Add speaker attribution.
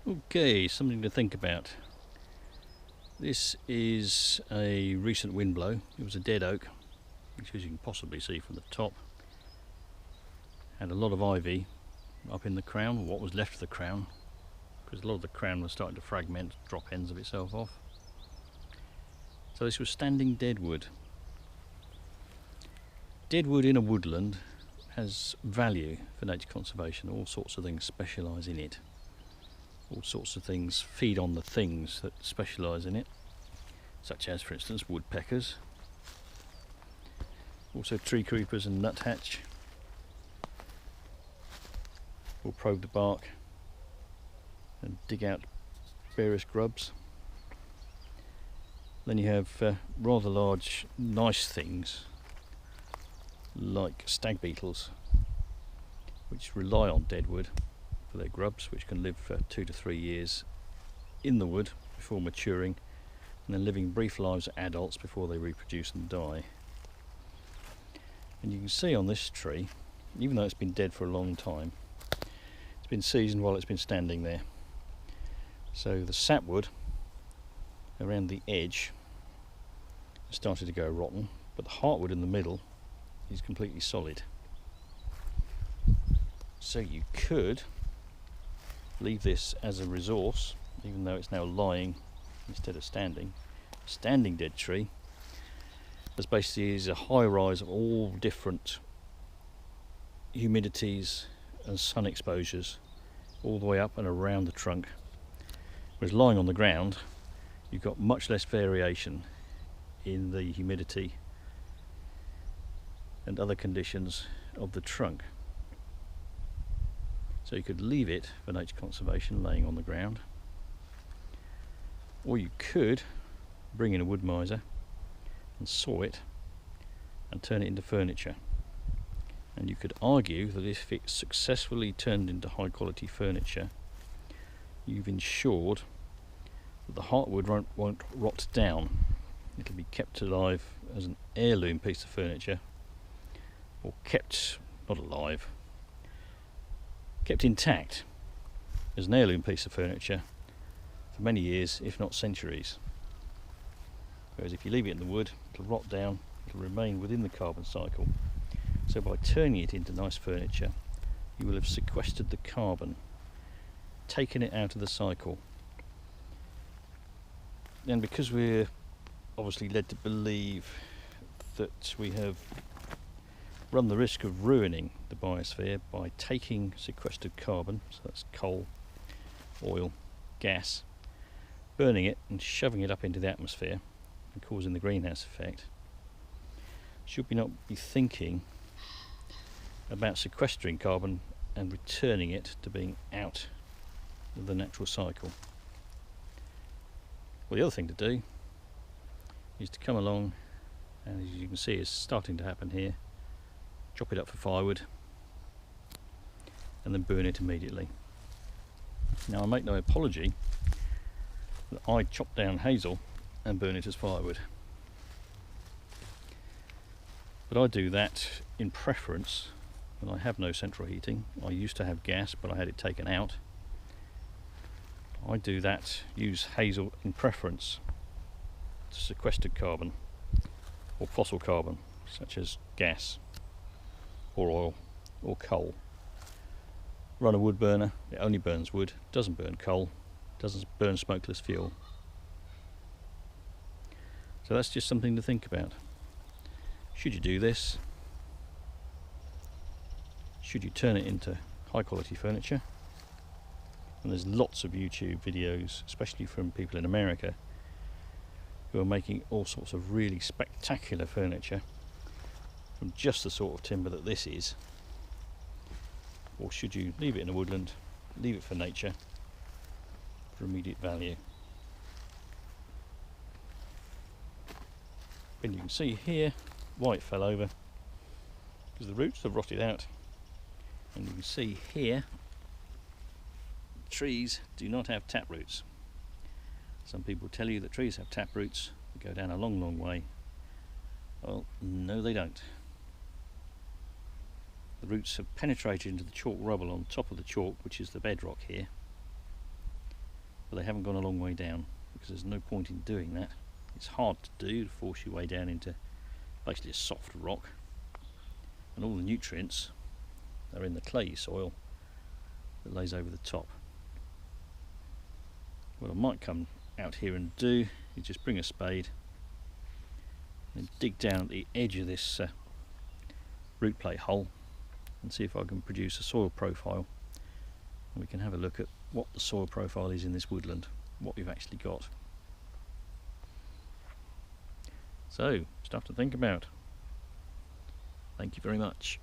Speaker 1: Okay, something to think about. This is a recent wind blow. It was a dead oak, which, as you can possibly see from the top, had a lot of ivy up in the crown, or what was left of the crown, because a lot of the crown was starting to fragment, drop ends of itself off. So this was standing dead wood. Dead wood in a woodland has value for nature conservation. All sorts of things specialise in it. All sorts of things feed on the things that specialise in it, such as, for instance, woodpeckers, also tree creepers and nuthatch will probe the bark and dig out various grubs. Then you have rather large, nice things like stag beetles, which rely on dead wood for their grubs, which can live for 2 to 3 years in the wood before maturing, and then living brief lives as adults before they reproduce and die. And you can see on this tree, even though it's been dead for a long time, it's been seasoned while it's been standing there. So the sapwood around the edge has started to go rotten, but the heartwood in the middle is completely solid. So you could leave this as a resource, even though it's now lying instead of standing. A standing dead tree, as basically is a high rise of all different humidities and sun exposures all the way up and around the trunk. Whereas lying on the ground, you've got much less variation in the humidity and other conditions of the trunk. So you could leave it for nature conservation laying on the ground, or you could bring in a wood miser and saw it and turn it into furniture. And you could argue that if it's successfully turned into high quality furniture, you've ensured that the heartwood won't rot down. It'll be kept alive as an heirloom piece of furniture, or kept, not alive, kept intact as an heirloom piece of furniture for many years, if not centuries. Whereas if you leave it in the wood, it'll rot down, it'll remain within the carbon cycle. So by turning it into nice furniture, you will have sequestered the carbon, taken it out of the cycle. And because we're obviously led to believe that we have run the risk of ruining the biosphere by taking sequestered carbon, so that's coal, oil, gas, burning it and shoving it up into the atmosphere and causing the greenhouse effect, should we not be thinking about sequestering carbon and returning it to being out of the natural cycle? Well, the other thing to do is to come along, and as you can see, it's starting to happen here, chop it up for firewood and then burn it immediately. Now, I make no apology that I chop down hazel and burn it as firewood, but I do that in preference when I have no central heating. I used to have gas, but I had it taken out. I do that, use hazel in preference to sequestered carbon or fossil carbon, such as gas or oil or coal. Run a wood burner, it only burns wood, doesn't burn coal, doesn't burn smokeless fuel. So that's just something to think about. Should you do this? Should you turn it into high quality furniture? And there's lots of YouTube videos, especially from people in America, who are making all sorts of really spectacular furniture from just the sort of timber that this is. Or should you leave it in a woodland, leave it for nature, for immediate value? And you can see here why it fell over, because the roots have rotted out. And you can see here, trees do not have tap roots. Some people tell you that trees have tap roots that go down a long, long way. Well, no, they don't. The roots have penetrated into the chalk rubble on top of the chalk, which is the bedrock here, but they haven't gone a long way down, because there's no point in doing that. It's hard to do, to force your way down into basically a soft rock, and all the nutrients are in the clayey soil that lays over the top. What I might come out here and do is just bring a spade and dig down at the edge of this root plate hole and see if I can produce a soil profile, and we can have a look at what the soil profile is in this woodland, what we've actually got. So, stuff to think about. Thank you very much.